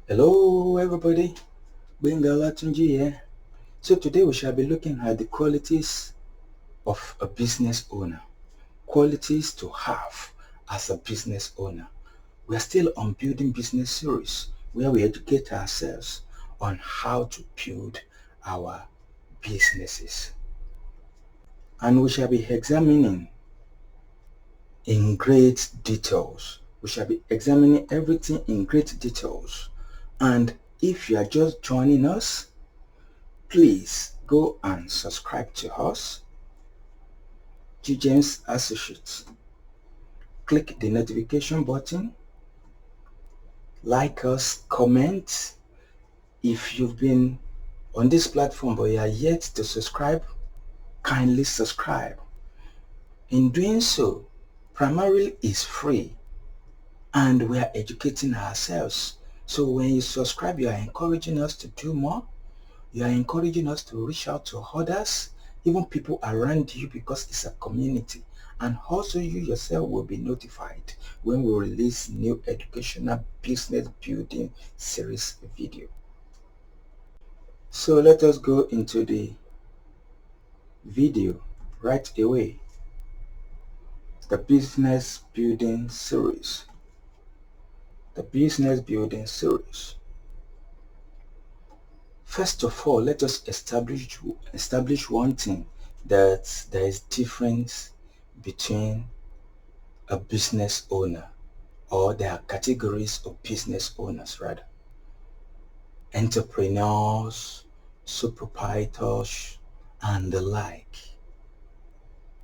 Hello everybody, Gbenga Olatunji here. So today we shall be looking at the qualities of a business owner. Qualities to have as a business owner. We are still on building business series where we educate ourselves on how to build our businesses. And we shall be examining in great details. We shall be examining everything in great details. And if you are just joining us, please go and subscribe to us, GJAMES Associates. Click the notification button, like us, comment. If you've been on this platform but you are yet to subscribe, kindly subscribe. In doing so, primarily is free and we are educating ourselves. So when you subscribe, you are encouraging us to do more. You are encouraging us to reach out to others, even people around you, because it's a community. And also you yourself will be notified when we release new educational business building series video. So let us go into the video right away. The business building series. The business building series. First of all, let us establish one thing, that there is difference between a business owner, or there are categories of business owners rather. Entrepreneurs, sole proprietors, and the like.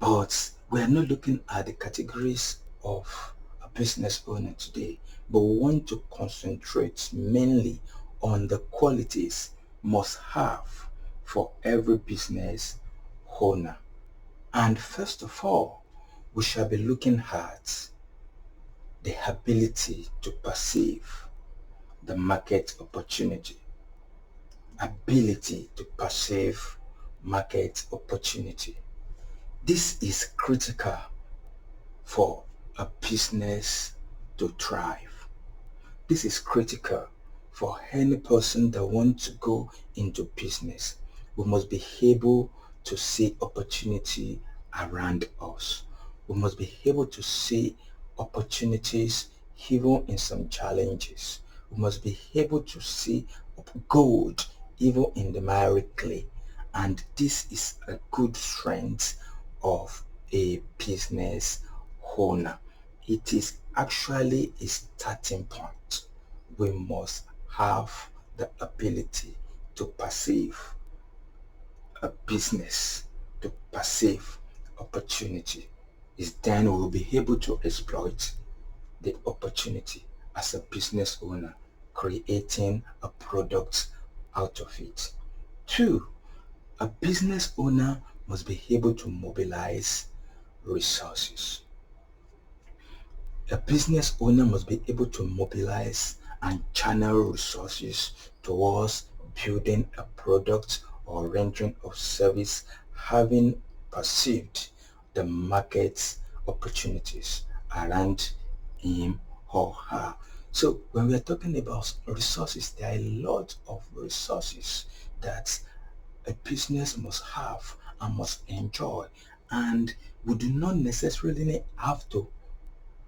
But we are not looking at the categories of a business owner today, but we want to concentrate mainly on the qualities must have for every business owner. And first of all, we shall be looking at the ability to perceive the market opportunity. Ability to perceive market opportunity. This is critical for a business to thrive. This is critical for any person that wants to go into business. We must be able to see opportunity around us. We must be able to see opportunities even in some challenges. We must be able to see gold even in the miry clay. And this is a good strength of a business owner. It is actually a starting point. We must have the ability to perceive a business, to perceive opportunity. Is then we will be able to exploit the opportunity as a business owner, creating a product out of it. 2, a business owner must be able to mobilize resources. A business owner must be able to mobilize and channel resources towards building a product or rendering of service, having perceived the market opportunities around him or her. So when we are talking about resources, there are a lot of resources that a business must have and must enjoy, and we do not necessarily have to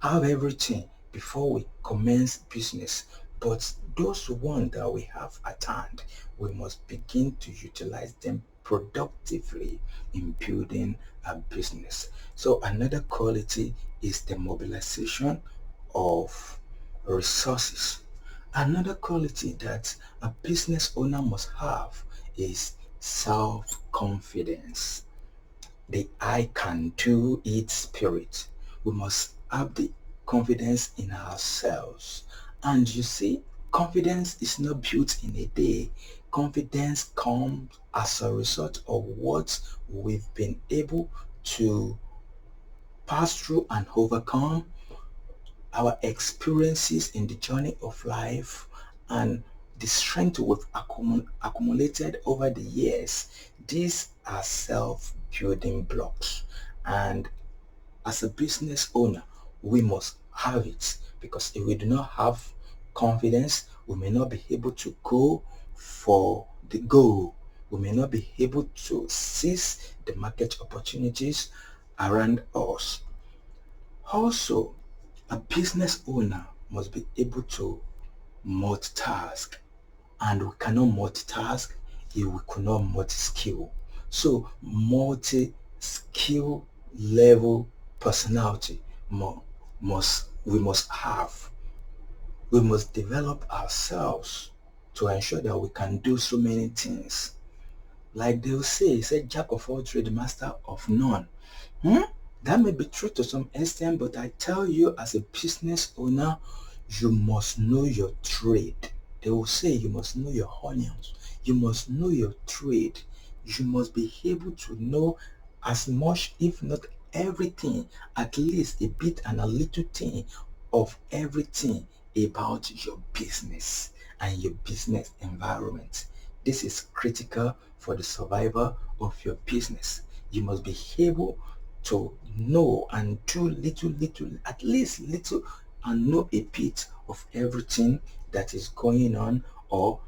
have everything before we commence business, but those ones that we have at hand, we must begin to utilize them productively in building a business. So another quality is the mobilization of resources. Another quality that a business owner must have is self-confidence. The I can do it spirit. We must have the confidence in ourselves. And you see, confidence is not built in a day. Confidence comes as a result of what we've been able to pass through and overcome, our experiences in the journey of life, and the strength we've accumulated over the years. These are self-building blocks, and as a business owner we must have it, because if we do not have confidence, We may not be able to go for the goal. We may not be able to seize the market opportunities around us. Also, a business owner must be able to multitask, and we cannot multitask if we cannot multi-skill. So multi-skill level personality we must have. We must develop ourselves to ensure that we can do so many things. Like they'll say, jack of all trades, master of none. That may be true to some extent, but I tell you, as a business owner, you must know your trade. They will say you must know your onions. You must know your trade. You must be able to know as much, if not everything, at least a bit and a little thing of everything about your business and your business environment. This is critical for the survival of your business. You must be able to know and do little, at least little, and know a bit of everything that is going on or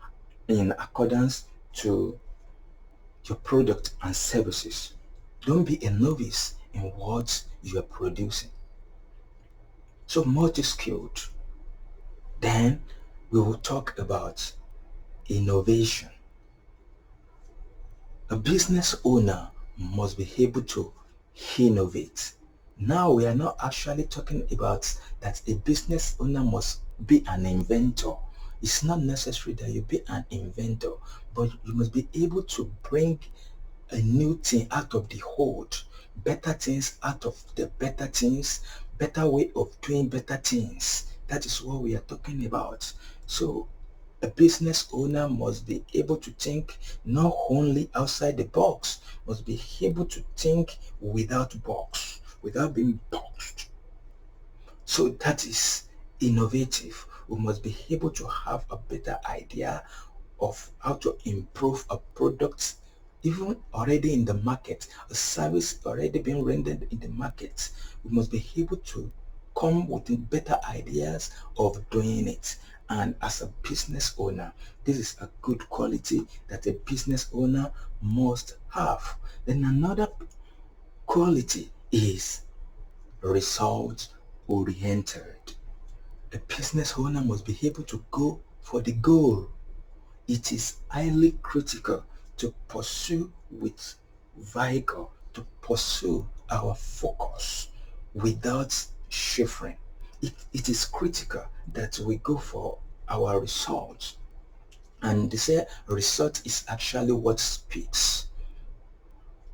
in accordance to your product and services. Don't be a novice in what you are producing. So multi-skilled. Then we will talk about innovation. A business owner must be able to innovate. Now we are not actually talking about that a business owner must be an inventor. It's not necessary that you be an inventor, but you must be able to bring a new thing out of the old, better things out of the better things, better way of doing better things. That is what we are talking about. So a business owner must be able to think not only outside the box, must be able to think without box, without being boxed. So that is innovative. We must be able to have a better idea of how to improve a product, even already in the market, a service already being rendered in the market. We must be able to come with better ideas of doing it. And as a business owner, this is a good quality that a business owner must have. Then another quality is result oriented. A business owner must be able to go for the goal. It is highly critical to pursue with vigor, to pursue our focus without shivering. It is critical that we go for our results. And they say result is actually what speaks.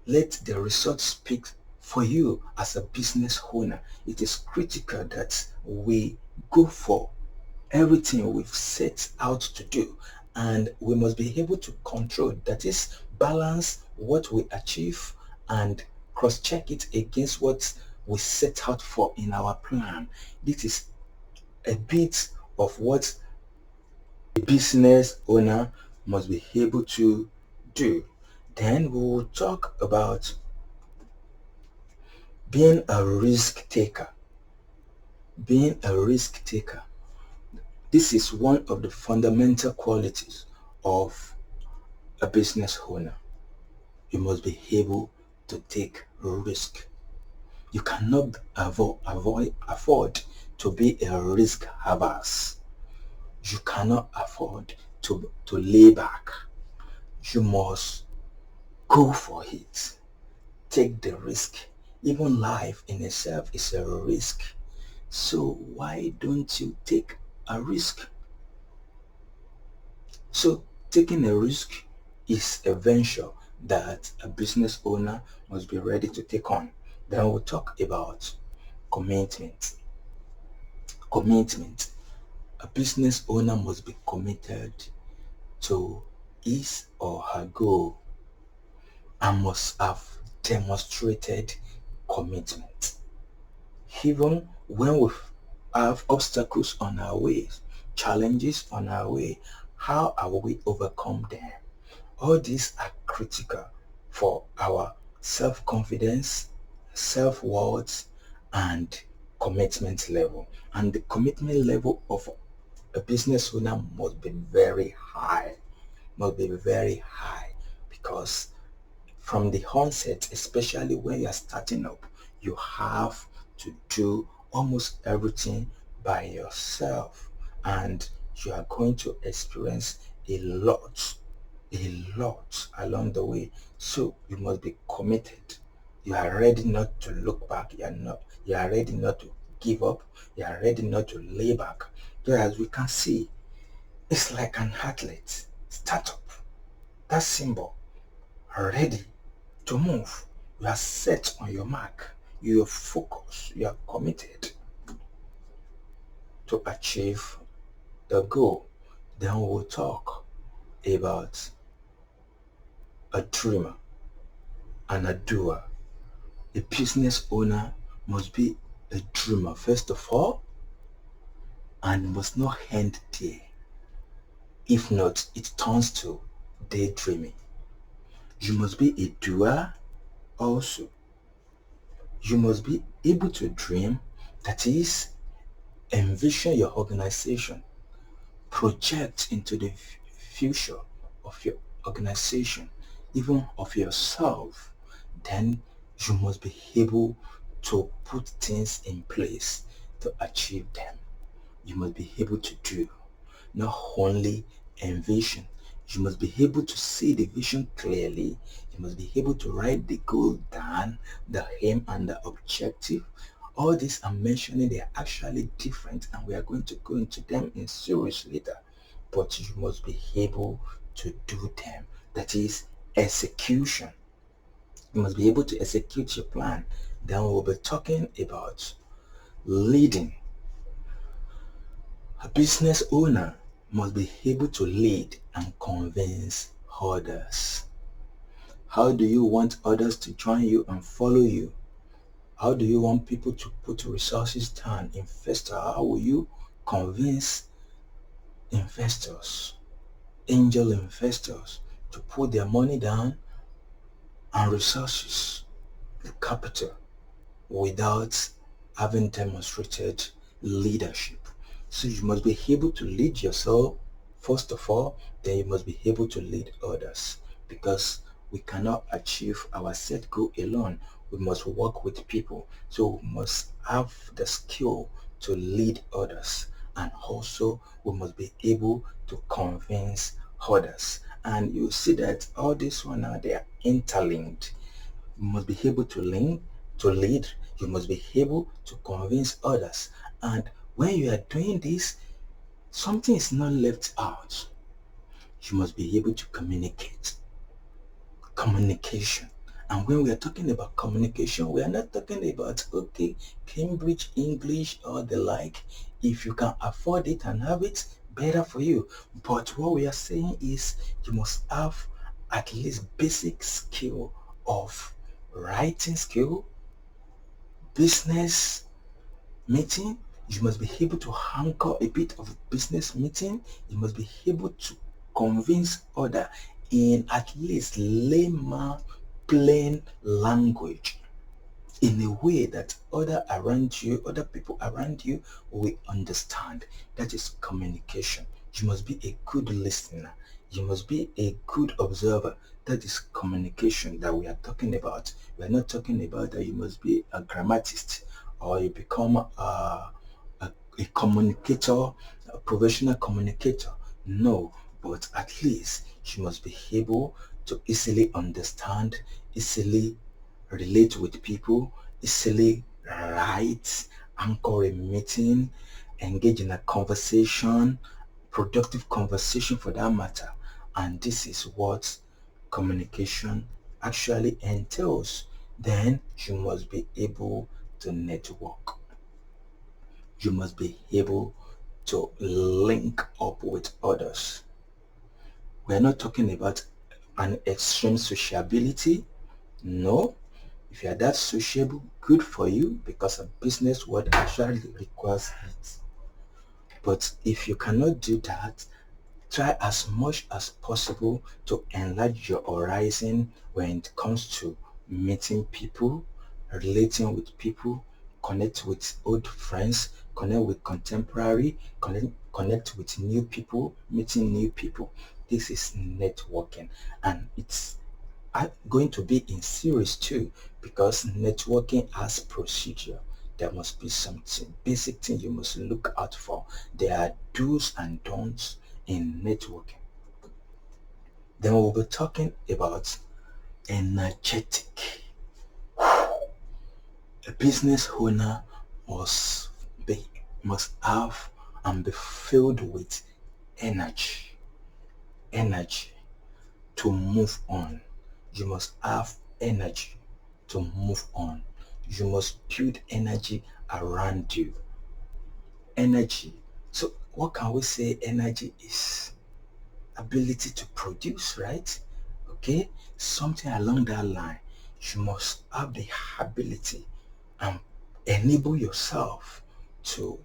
Let the result speak for you as a business owner. It is critical that we go for everything we've set out to do, and we must be able to control, that is, balance what we achieve and cross-check it against what we set out for in our plan. This is a bit of what a business owner must be able to do. Then we will talk about being a risk taker. Being a risk taker. This is one of the fundamental qualities of a business owner. You must be able to take risk. You cannot afford to be a risk averse. You cannot afford to lay back. You must go for it. Take the risk. Even life in itself is a risk. So why don't you take a risk? So taking a risk is a venture that a business owner must be ready to take on. Then we'll talk about commitment. Commitment. A business owner must be committed to his or her goal and must have demonstrated commitment. Even when we have obstacles on our way, challenges on our way, how will we overcome them? All these are critical for our self-confidence, self-worth, and commitment level. And the commitment level of a business owner must be very high, because from the onset, especially when you are starting up, you have to do almost everything by yourself, and you are going to experience a lot along the way. So you must be committed. You are ready not to look back. You are ready not to give up. You are ready not to lay back. So as we can see, it's like an athlete startup. That symbol, ready to move. You are set on your mark. You are focused. You are committed to achieve the goal. Then we'll talk about a dreamer and a doer. A business owner must be a dreamer first of all, and must not end there. If not, it turns to daydreaming. You must be a doer also. You must be able to dream, that is, envision your organization, project into the future of your organization, even of yourself. Then you must be able to put things in place to achieve them. You must be able to do, not only envision. You must be able to see the vision clearly. You must be able to write the goal down, the aim and the objective. All these I'm mentioning, they are actually different, and we are going to go into them in series later. But you must be able to do them. That is execution. You must be able to execute your plan. Then we'll be talking about leading. A business owner must be able to lead and convince others. How do you want others to join you and follow you? How do you want people to put resources down? Investor, how will you convince investors, angel investors, to put their money down and resources, the capital, without having demonstrated leadership? So you must be able to lead yourself first of all, then you must be able to lead others, because we cannot achieve our set goal alone. We must work with people. So we must have the skill to lead others, and also we must be able to convince others. And you see that all this one now, they are interlinked. You must be able to lead. You must be able to convince others. And when you are doing this, something is not left out. You must be able to communicate. Communication. And when we are talking about communication, we are not talking about, okay, Cambridge English or the like. If you can afford it and have it, better for you. But what we are saying is you must have at least basic skill of writing skill, business meeting. You must be able to anchor a bit of business meeting. You must be able to convince other in at least layman plain language, in a way that other people around you will understand. That is communication. You must be a good listener. You must be a good observer. That is communication that we are talking about. We are not talking about that you must be a grammatist, or you become a communicator, a professional communicator. No, but at least you must be able to easily understand, easily relate with people, easily write, anchor a meeting, engage in a conversation, productive conversation for that matter. And this is what communication actually entails. Then you must be able to network. You must be able to link up with others. We're not talking about an extreme sociability. No. If you are that sociable, good for you, because a business world actually requires it. But if you cannot do that, try as much as possible to enlarge your horizon when it comes to meeting people, relating with people, connect with old friends, connect with contemporary, connect connect with new people, meeting new people. This is networking, and it's going to be in series too, because networking has procedure. There must be something, basic thing you must look out for. There are do's and don'ts in networking. Then we'll be talking about energetic. A business owner must have and be filled with energy. Energy to move on. You must have energy to move on. You must build energy around you. Energy. So what can we say energy is? Ability to produce, right? Okay, something along that line. You must have the ability and enable yourself to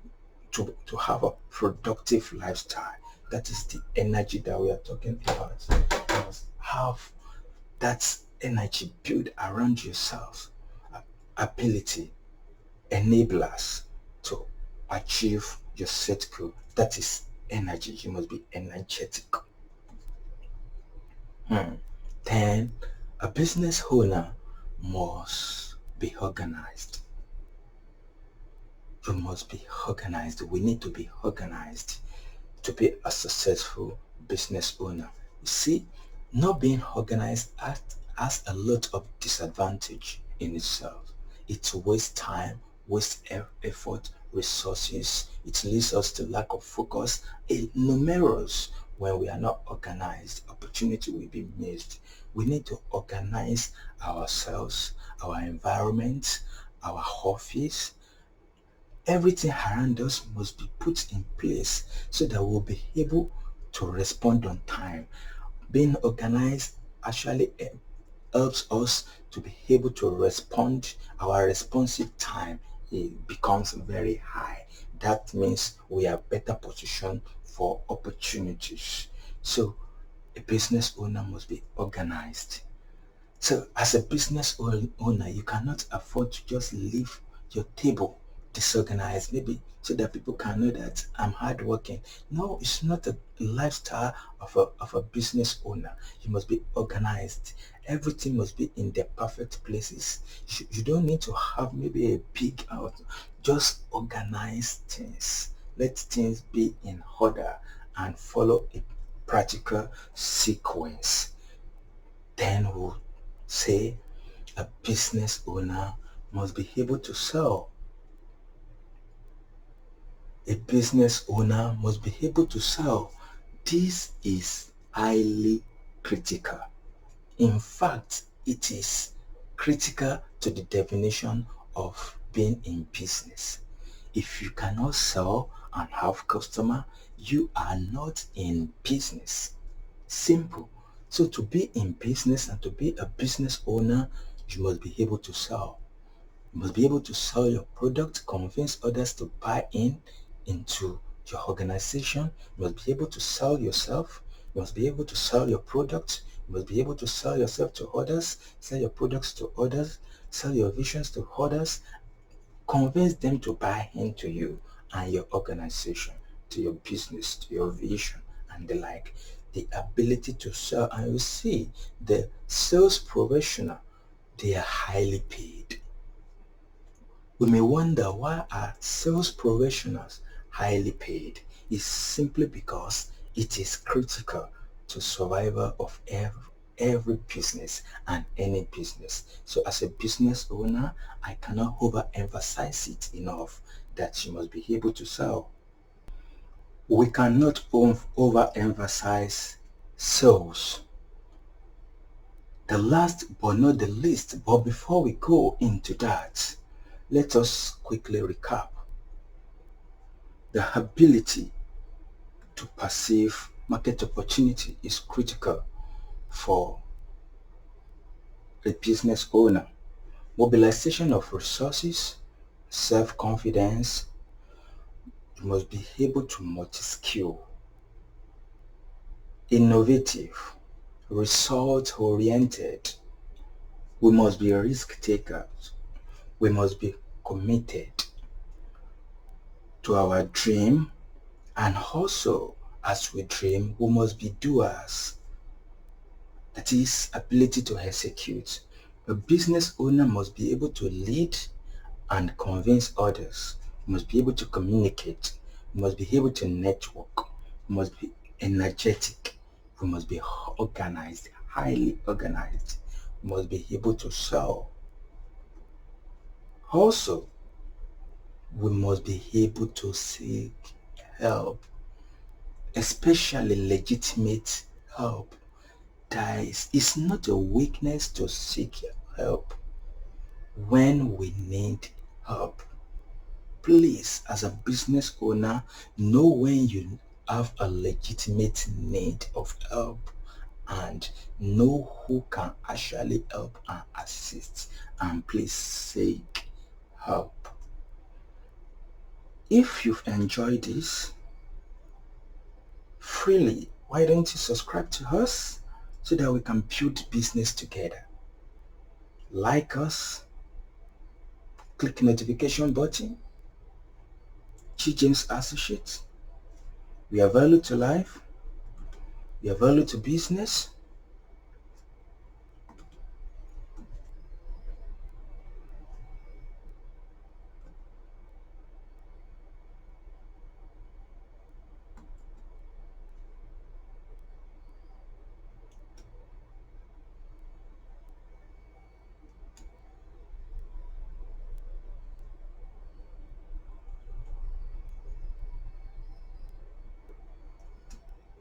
have a productive lifestyle. That is the energy that we are talking about. You must have that energy built around yourself. Ability, enablers to achieve your set goal. That is energy. You must be energetic. Then a business owner must be organized. You must be organized. We need to be organized to be a successful business owner. You see, not being organized has a lot of disadvantage in itself. It wastes time, wastes effort, resources. It leads us to lack of focus. Numerous. When we are not organized, opportunity will be missed. We need to organize ourselves, our environment, our office. Everything around us must be put in place so that we'll be able to respond on time. Being organized actually helps us to be able to respond. Our responsive time, it becomes very high. That means we are better positioned for opportunities. So a business owner must be organized. So as a business owner, you cannot afford to just leave your table disorganized, maybe so that people can know that I'm hardworking. No, it's not a lifestyle of a business owner. You must be organized. Everything must be in their perfect places. You don't need to have maybe a big out. Just organize things. Let things be in order and follow a practical sequence. Then we'll say a business owner must be able to sell. A business owner must be able to sell. This is highly critical. In fact, it is critical to the definition of being in business. If you cannot sell and have customer, you are not in business. Simple. So to be in business and to be a business owner, you must be able to sell. You must be able to sell your product, convince others to buy into your organization. You must be able to sell yourself. You must be able to sell your product. You must be able to sell yourself to others, sell your products to others, sell your visions to others, convince them to buy into you and your organization, to your business, to your vision, and the like. The ability to sell, and you see, the sales professional, they are highly paid. We may wonder, why are sales professionals highly paid? It's simply because it is critical to survival of every business and any business. So as a business owner, I cannot overemphasize it enough that you must be able to sell. We cannot overemphasize sales. The last but not the least, but before we go into that, let us quickly recap. The ability to perceive market opportunity is critical for a business owner. Mobilization of resources, self-confidence. You must be able to multi-skill, innovative, result-oriented. We must be risk takers. We must be committed to our dream And also, as we dream, we must be doers. That is, ability to execute. A business owner must be able to lead and convince others. You must be able to communicate. You must be able to network. You must be energetic. You must be organized, highly organized. You must be able to sell. Also, we must be able to seek help, especially legitimate help. It's not a weakness to seek help when we need help. Please, as a business owner, know when you have a legitimate need of help and know who can actually help and assist, and please seek help. If you've enjoyed this, freely, why don't you subscribe to us so that we can build business together? Like us, click notification button. GJAMES Associates. We are value to life. We are value to business.